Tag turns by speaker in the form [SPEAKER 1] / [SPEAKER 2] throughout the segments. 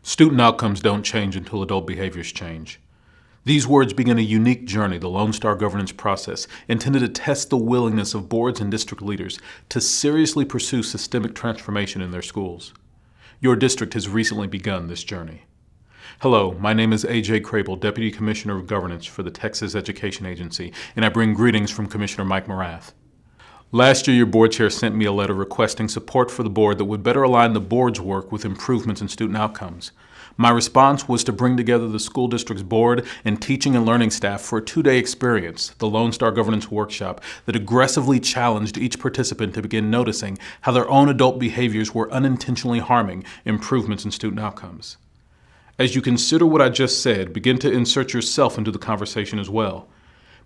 [SPEAKER 1] Student outcomes don't change until adult behaviors change. These words begin a unique journey, the Lone Star governance process, intended to test the willingness of boards and district leaders to seriously pursue systemic transformation in their schools. Your district has recently begun this journey. Hello, my name is A.J. Crable, Deputy Commissioner of Governance for the Texas Education Agency, and I bring greetings from Commissioner Mike Morath. Last year, your board chair sent me a letter requesting support for the board that would better align the board's work with improvements in student outcomes. My response was to bring together the school district's board and teaching and learning staff for a two-day experience, the Lone Star Governance Workshop, that aggressively challenged each participant to begin noticing how their own adult behaviors were unintentionally harming improvements in student outcomes. As you consider what I just said, begin to insert yourself into the conversation as well.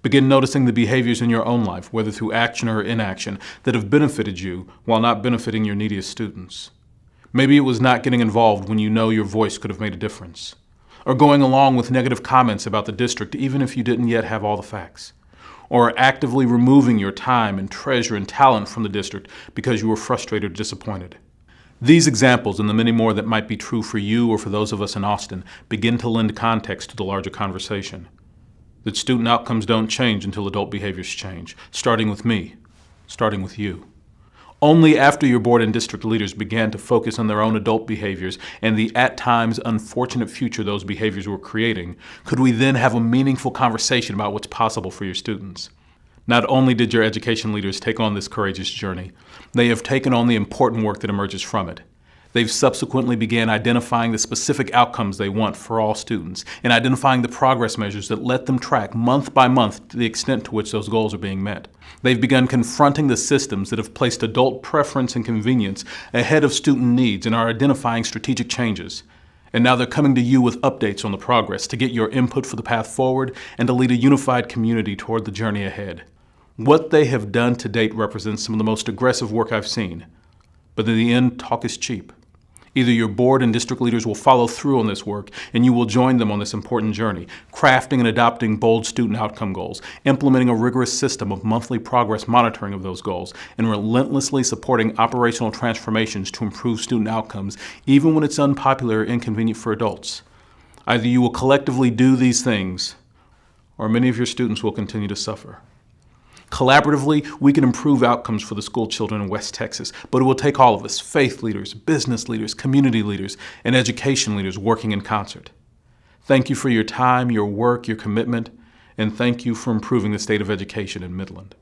[SPEAKER 1] Begin noticing the behaviors in your own life, whether through action or inaction, that have benefited you while not benefiting your neediest students. Maybe it was not getting involved when you know your voice could have made a difference, or going along with negative comments about the district even if you didn't yet have all the facts, or actively removing your time and treasure and talent from the district because you were frustrated or disappointed. These examples and the many more that might be true for you or for those of us in Austin begin to lend context to the larger conversation. That student outcomes don't change until adult behaviors change, starting with me, starting with you. Only after your board and district leaders began to focus on their own adult behaviors and the at times unfortunate future those behaviors were creating, could we then have a meaningful conversation about what's possible for your students. Not only did your education leaders take on this courageous journey, they have taken on the important work that emerges from it. They've subsequently began identifying the specific outcomes they want for all students and identifying the progress measures that let them track month by month to the extent to which those goals are being met. They've begun confronting the systems that have placed adult preference and convenience ahead of student needs and are identifying strategic changes. And now they're coming to you with updates on the progress to get your input for the path forward and to lead a unified community toward the journey ahead. What they have done to date represents some of the most aggressive work I've seen. But in the end, talk is cheap. Either your board and district leaders will follow through on this work and you will join them on this important journey, crafting and adopting bold student outcome goals, implementing a rigorous system of monthly progress monitoring of those goals, and relentlessly supporting operational transformations to improve student outcomes, even when it's unpopular or inconvenient for adults. Either you will collectively do these things, or many of your students will continue to suffer. Collaboratively, we can improve outcomes for the school children in West Texas, but it will take all of us, faith leaders, business leaders, community leaders, and education leaders working in concert. Thank you for your time, your work, your commitment, and thank you for improving the state of education in Midland.